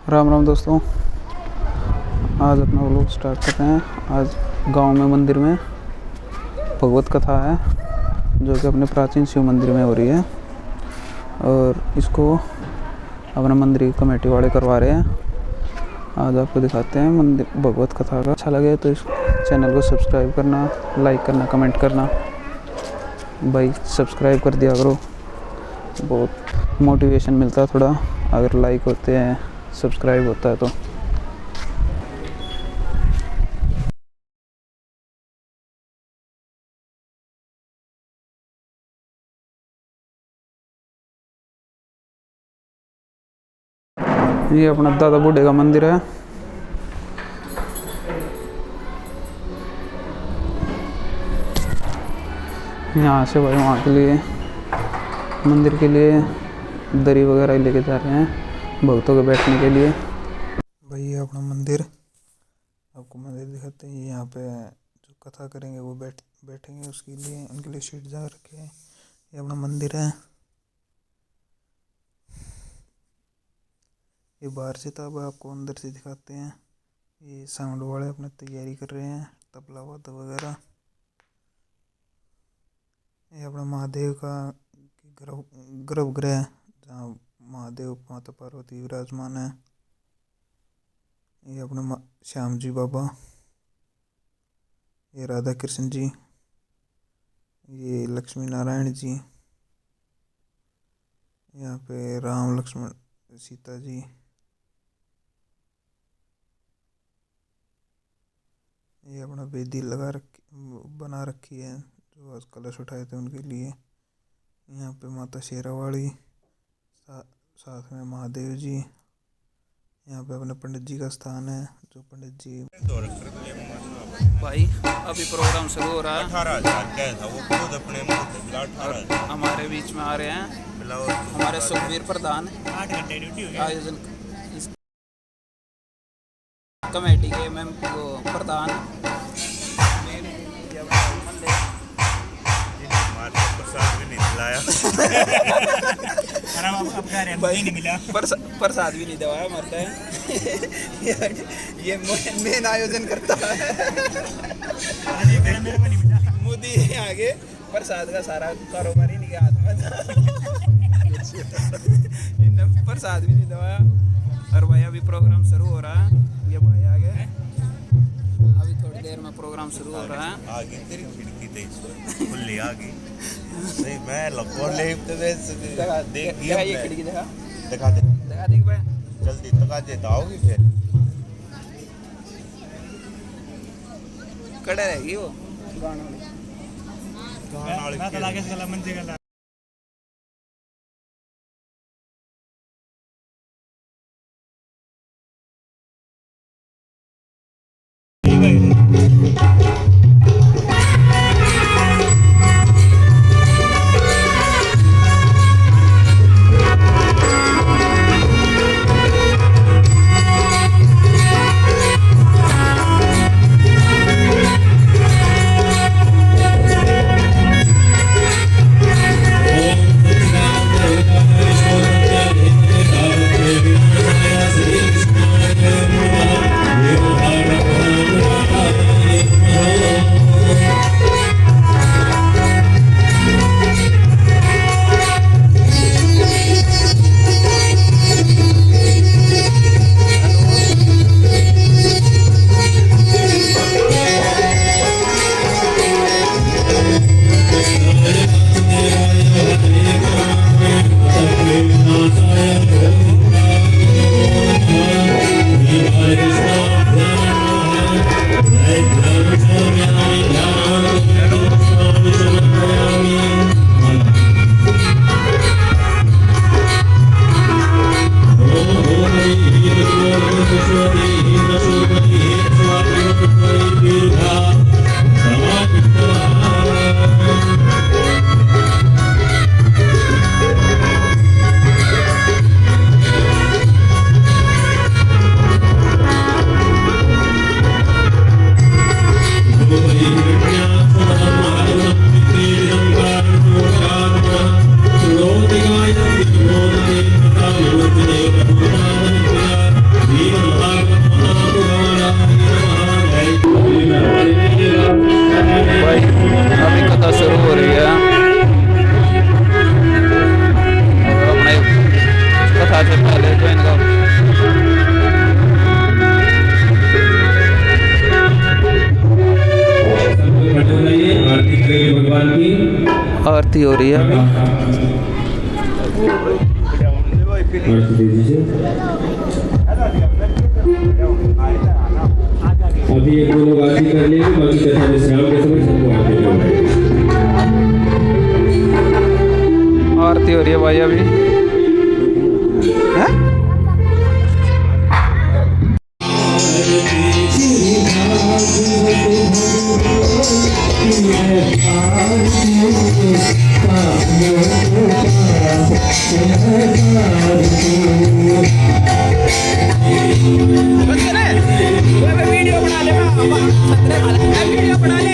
राम राम दोस्तों। आज अपना व्लॉग स्टार्ट करते हैं। आज गांव में मंदिर में भगवत कथा है जो कि अपने प्राचीन शिव मंदिर में हो रही है और इसको अपना मंदिर की कमेटी वाले करवा रहे हैं। आज आपको दिखाते हैं मंदिर भगवत कथा का। अच्छा लगे तो इस चैनल को सब्सक्राइब करना, लाइक करना, कमेंट करना। भाई सब्सक्राइब कर दिया करो, बहुत मोटिवेशन मिलता है थोड़ा अगर लाइक होते हैं, सब्सक्राइब होता है तो। ये अपना दादा बूढ़े का मंदिर है। यहाँ से भाई वहाँ के लिए मंदिर के लिए दरी वगैरह लेके जा रहे हैं भक्तों के बैठने के लिए। भाई ये अपना मंदिर, आपको मंदिर दिखाते हैं। यहाँ पे जो कथा करेंगे वो बैठेंगे, उसके लिए उनके लिए सीट जा रखे हैं। ये अपना मंदिर है। ये बाहर से था, अब आपको अंदर से दिखाते हैं। ये साउंड वाले अपने तैयारी कर रहे हैं, तबला वादक वगैरह। ये अपना महादेव का गर्भगृह जहाँ महादेव माता पार्वती विराजमान है। ये अपना श्याम जी बाबा, ये राधा कृष्ण जी, ये लक्ष्मी नारायण जी, यहाँ पे राम लक्ष्मण सीता जी। ये अपना वेदी बना रखी है जो आज कलश उठाए थे उनके लिए। यहाँ पे माता शेरावाली, साथ में महादेव जी। यहाँ पे अपने पंडित जी का स्थान है जो पंडित जी। भाई अभी प्रोग्राम शुरू हो रहा है। 18,000 था वो खुद अपने हमारे बीच में आ रहे हैं हमारे सुखवीर प्रधान, 8 घंटे ड्यूटी आयोजन कमेटी के प्रधान। प्रसाद भी नहीं दिलाया। भाई नहीं मिला, प्रसाद भी नहीं दवाया मरता है। ये मेन आयोजन करता है मोदी आगे, प्रसाद का सारा कारोबार ही नहीं हाथ में था। इन्हें प्रसाद भी नहीं दवाया। और भाई अभी प्रोग्राम शुरू हो रहा है। ये भाई आ गए, अभी थोड़ी देर में प्रोग्राम शुरू हो रहा है। आगे तेरी खिड़की तेज खुली आ गई। नहीं मैं लपो ले तो देख ये खिड़की दिखा दे भाई जल्दी तका दे आओगी फिर कड़े रहेगी वो गाना वाली। आरती हो रही है अभी। आरती दे दीजिए। अभी एक दो लोग आरती कर लेंगे, बाकी कथा विश्राम के समय सबको आरती करवाएंगे। आरती हो रही है भाई अभी। हैं? वीडियो बना ले, वीडियो बना ले।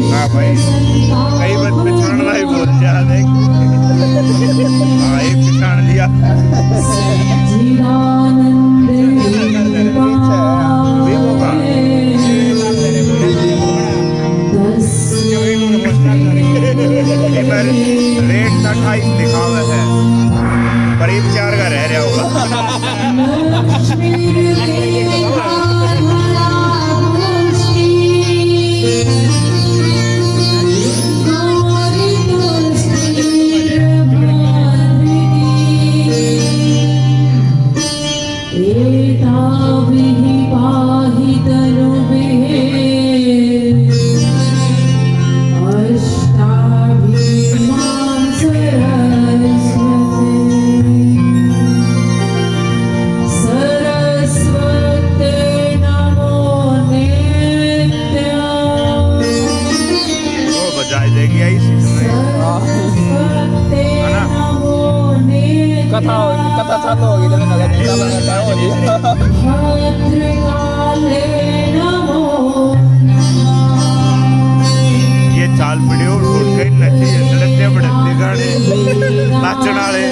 हाँ भाई, कई बार पिछाड़ना ही बोल जा देख। हाँ, एक पिछाड़ लिया। रेट 28 लिखा हुआ है, करीब 4 का रह रहा होगा। कथा चालू होगी तो ये चाल पड़ी और उठ गई नची लड़ते बड़ते गाने नाचन वाले।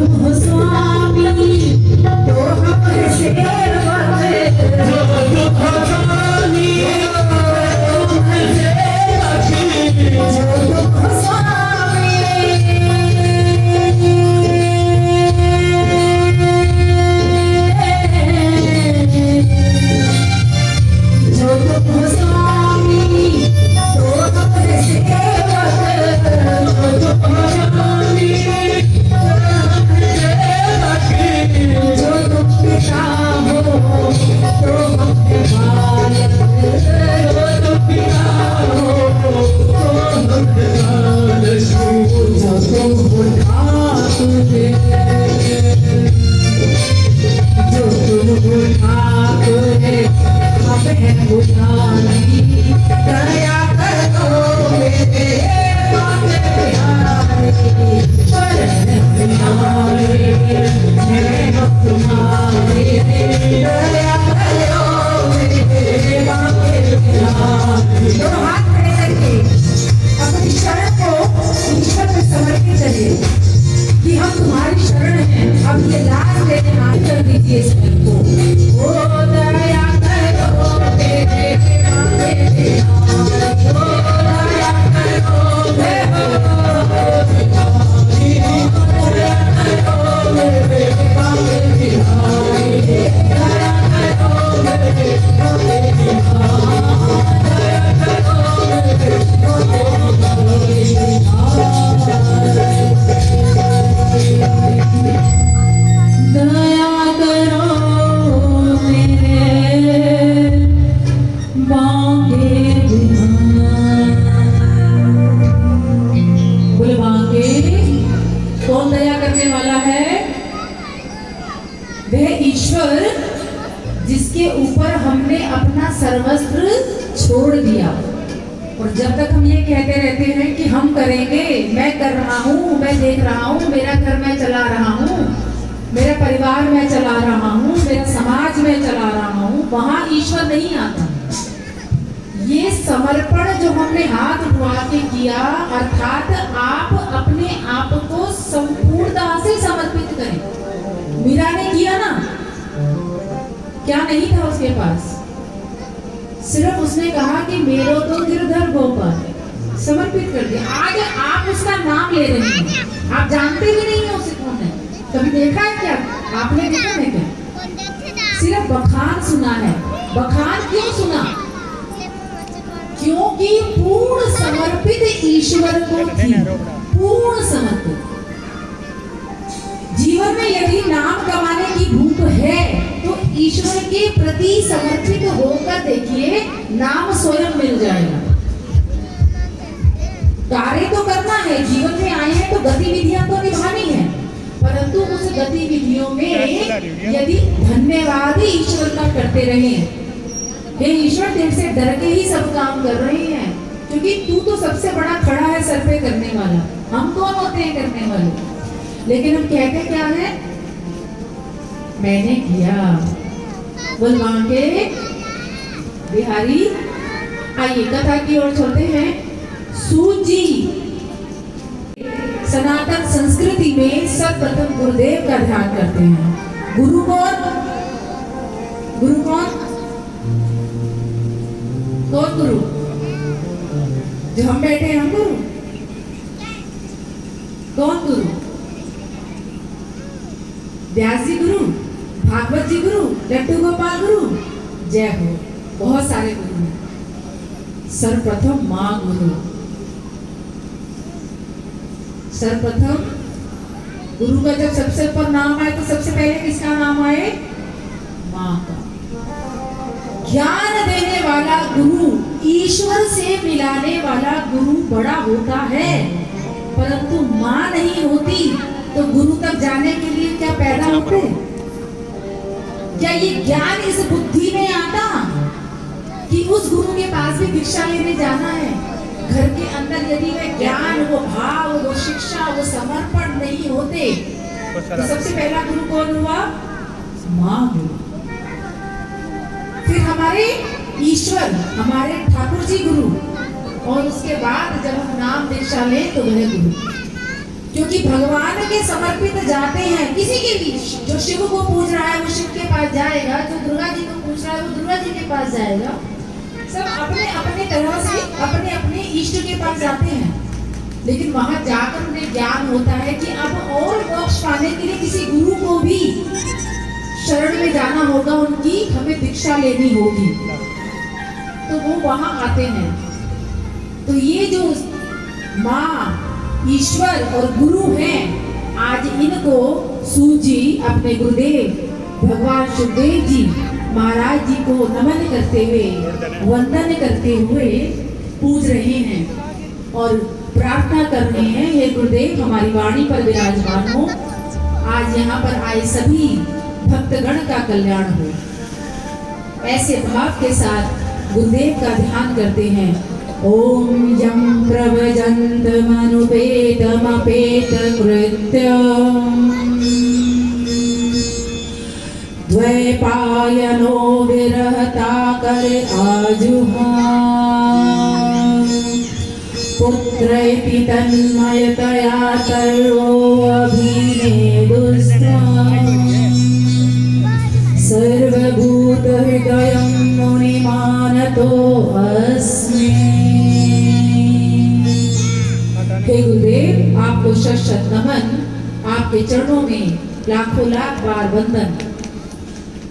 तुम हो स्वामी तो हम सेवक, जो तुम हो स्वामी तो हम सेवक, जो तुम हो स्वामी, जो तुम हो स्वामी तो हम सेवक, जो तुम हो स्वामी जो तुम पिता हो तो हम बालक, जो तुम पिता हो तो हम बालक, जो तुम हो ठाकुर, जो तुम हो ठाकुर हम हैं पुजारी, दया करो मेरे माते प्यारे, तुम्हारे दया करो मेरे माते प्यारे। दोनों हाथ खड़े करके अपनी शरण को ईश्वर में समर्पित करिए कि हम तुम्हारी शरण हैं। अब ये लाज लेने हाथ कर दीजिए इस मन को। ओ दया करो मेरे माते प्यारे, ओ दया करो मेरे दया करो मेरे बांके बोले बांके। कौन दया करने वाला है? वह ईश्वर जिसके ऊपर हमने अपना सर्वस्व छोड़ दिया। और जब तक हम ये कहते रहते हैं कि हम करेंगे, मैं कर रहा हूँ, मैं देख रहा हूँ, मेरा घर मैं चला रहा हूँ, मेरा परिवार मैं चला रहा हूँ, मेरा समाज मैं चला रहा हूँ, वहां ईश्वर नहीं आता। ये समर्पण जो हमने हाथ उठवा के किया, अर्थात आप अपने आप को संपूर्णता से समर्पित करें। मीरा ने किया ना, क्या नहीं था उसके पास, सिर्फ उसने कहा कि मेरो तो गिरधर गोपाल, समर्पित कर दिया। आज आप उसका नाम ले रहे हैं, आप जानते भी नहीं है उसे कौन है। कभी देखा है क्या? आपने देखा है क्या? सिर्फ बखान सुना है। बखान क्यों सुना? क्योंकि पूर्ण समर्पित ईश्वर को थी, पूर्ण समर्पित। जीवन में यदि नाम कमाने की भूख है तो ईश्वर के प्रति समर्पित होकर देखिए, नाम स्वयं मिल जाएगा। कार्य तो करना है, जीवन में आए हैं तो गतिविधियां तो निभानी है, परंतु उस गतिविधियों में यदि धन्यवाद ही ईश्वर का करते रहे, हे ईश्वर तेरे से डर के ही सब काम कर रहे हैं, क्योंकि तू तो सबसे बड़ा खड़ा है सर पे करने वाला, हम कौन होते हैं करने वाले। लेकिन हम कहते क्या है? मैंने किया। बोलवान के बिहारी। आइए कथा की ओर चलते हैं। सूत जी, सनातन संस्कृति में सर्वप्रथम गुरुदेव का ध्यान करते हैं। गुरु कौन? गुरु कौन? कौन गुरु? जो हम बैठे हैं हम गुरु? कौन गुरु? व्यास जी गुरु, भागवत जी गुरु, लट्टू गोपाल गुरु, जय हो। बहुत सारे गुरु हैं। सर्वप्रथम माँ गुरु। सर्वप्रथम गुरु का जब सबसे ऊपर नाम आए तो सबसे पहले किसका नाम आए? माँ का। ज्ञान देने वाला गुरु, ईश्वर से मिलाने वाला गुरु बड़ा होता है, परंतु माँ नहीं होती तो गुरु तक जाने के लिए क्या पैदा होते? क्या ये ज्ञान इस बुद्धि में आता कि उस गुरु के पास भी दीक्षा लेने जाना है? घर के अंदर यदि वह ज्ञान, वो भाव, वो शिक्षा, वो समर्पण नहीं होते तो सबसे पहला गुरु कौन हुआ? माँ गुरु। फिर हमारे ईश्वर, हमारे ठाकुर जी गुरु, और उसके बाद जब हम नाम दीक्षा लें तो वह गुरु। क्योंकि भगवान के समर्पित जाते हैं, किसी के भी, जो शिव को पूज रहा है वो शिव के पास जाएगा, जो दुर्गा जी को पूज रहा है वो दुर्गा जी के पास जाएगा। सब अपने अपने तरह से अपने अपने इष्ट के पास जाते हैं। लेकिन वहां जाकर उन्हें ज्ञान होता है कि अब और मोक्ष पाने के लिए किसी गुरु को भी शरण में जाना होगा, उनकी हमें दीक्षा लेनी होगी, तो वो वहां आते हैं। तो ये जो माँ ईश्वर और गुरु हैं, आज इनको सूत जी अपने गुरुदेव भगवान सुखदेव जी महाराज जी को नमन करते हुए, वंदन करते हुए पूज रहे हैं और प्रार्थना कर रहे हैं, हे गुरुदेव हमारी वाणी पर विराजमान हो, आज यहाँ पर आए सभी भक्तगण का कल्याण हो। ऐसे भाव के साथ गुरुदेव का ध्यान करते हैं। ओम यं प्रवजन्तमनुपेतमपेत कृत्यम् द्वैपायनो विरहता कर आजुहाव पुत्रैति तन्मयतया सर्वभूत हृदयं मुनिमानतो अस्मि। हे गुरुदेव आपको शत शत नमन, आपके चरणों में लाखों लाख बार वंदन।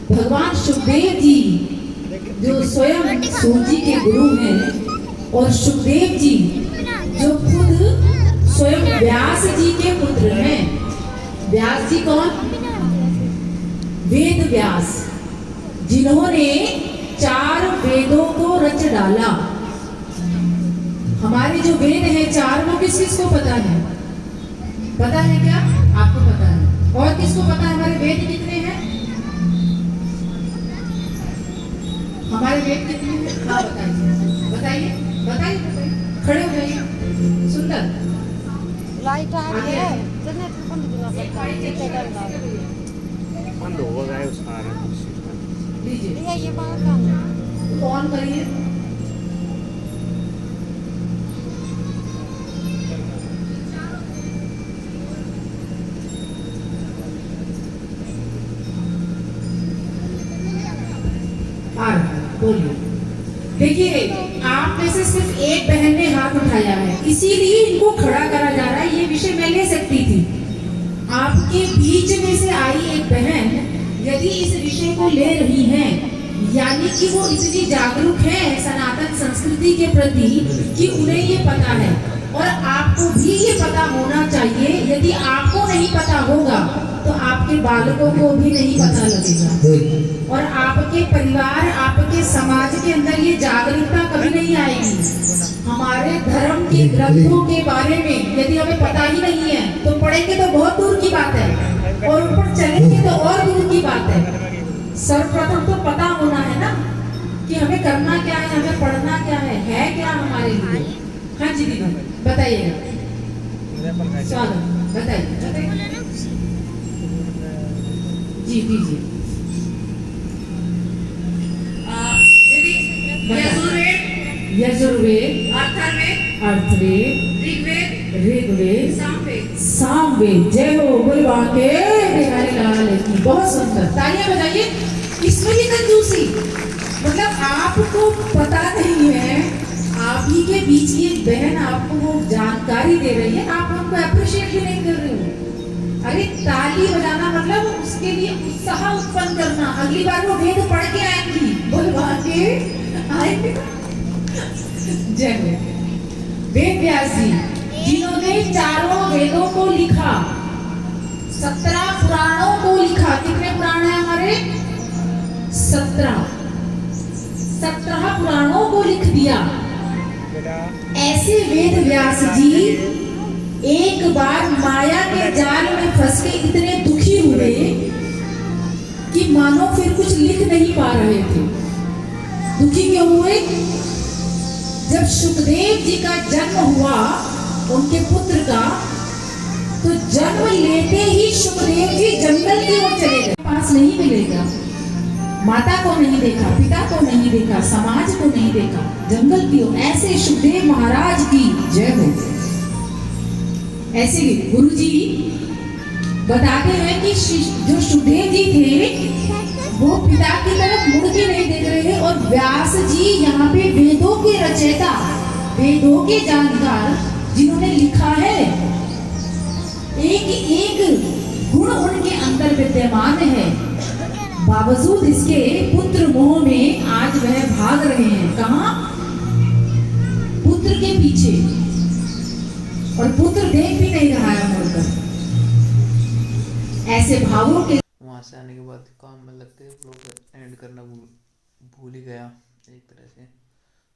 भगवान सुखदेव जी जो स्वयं सूत जी के गुरु हैं और सुखदेव जी जो खुद स्वयं व्यास जी के पुत्र हैं। व्यास जी कौन? वेद व्यास, जिन्होंने 4 वेदों को रच डाला। हमारे जो वेद हैं 4, वो किस किस को पता है? पता है क्या? आपको पता है। और किसको पता है हमारे वेद कितने हैं? हमारे वेद कितने हैं? हाँ बताइए बताइए बताइए बताइए, खड़े हो जाइए। सुंदर लाइट आ रही है, जनरेटर बंद करना पड़ता है। बंद हो गया है सारा लीजिए, ये बात का ऑन करिए। बोलिए। देखिए, आप में से सिर्फ एक बहन ने हाथ उठाया है, इसीलिए इनको खड़ा करा जा रहा है। ये विषय मैं ले सकती थी। आपके बीच में से आई एक बहन यदि इस विषय को ले रही हैं, यानी कि वो इतनी जागरूक है सनातन संस्कृति के प्रति कि उन्हें ये पता है, और आपको भी ये पता होना चाहिए। यदि आपको नहीं पता होगा तो आपके बालकों को भी नहीं पता लगेगा, और आपके परिवार, आपके समाज के अंदर ये जागरूकता कभी नहीं आएगी। हमारे धर्म के ग्रंथों के बारे में यदि हमें पता ही नहीं है तो पढ़ेंगे तो बहुत दूर की बात है, और ऊपर चलेंगे तो और दूर की बात है। सर्वप्रथम तो पता होना है ना कि हमें करना क्या है, हमें पढ़ना क्या है क्या हमारे लिए। हाँ जी दीदी बताइएगा, स्वागत, बताइए जी दीजिए। यजुर्वेद, अर्थवेद, ऋग्वेद, सामवेद। जय हो बोलवा के बिहारी लाल की। बहुत सुंदर, तालियां बजाइए। इसमें भी कंजूसी, मतलब आपको पता नहीं है, आप ही के बीच की एक बहन आपको वो जानकारी दे रही है, आप हमको अप्रिशिएट भी नहीं कर रहे हो। अरे ताली बजाना मतलब उसके लिए उत्साह उत्पन्न करना। अगली बार वो वेद पढ़ के आएंगी, बोलवा के आएंगे। जय हो। वेद व्यास जी जिन्होंने 4 वेदों को लिखा, 17 पुराणों को लिखा। कितने पुराण हैं हमारे? 17 पुराणों को लिख दिया। ऐसे वेद व्यास जी एक बार माया के जाल में फंस के इतने दुखी हुए कि मानो फिर कुछ लिख नहीं पा रहे थे। दुखी क्यों हुए? जब सुखदेव जी का जन्म हुआ, उनके पुत्र का, तो जन्म लेते ही सुखदेव जी जंगल की ओर चले गए। पास नहीं मिलेगा, माता को नहीं देखा, पिता को नहीं देखा, समाज को नहीं देखा, जंगल की ओर। ऐसे सुखदेव महाराज की जय हो। ऐसे गुरुजी बताते हैं कि जो सुखदेव जी थे वो पिता की तरफ मुड़ के नहीं देख रहे और व्यास जी यहाँ पे वेदों के रचयिता, वेदों के जानकार जिन्होंने लिखा है, एक एक गुण उनके अंदर विद्यमान है। बावजूद इसके पुत्र मोह में आज वह भाग रहे हैं। कहाँ? पुत्र के पीछे, और पुत्र देख भी नहीं रहा है मुड़कर। ऐसे भावों के वहाँ से आने के बाद काम में लग के व्लॉग एंड करना भूल ही गया एक तरह से।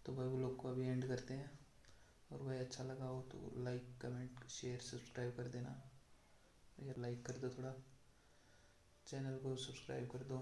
तो भाई व्लॉग को अभी एंड करते हैं, और भाई अच्छा लगा हो तो लाइक कमेंट शेयर सब्सक्राइब कर देना। यार लाइक कर दो, थोड़ा चैनल को सब्सक्राइब कर दो।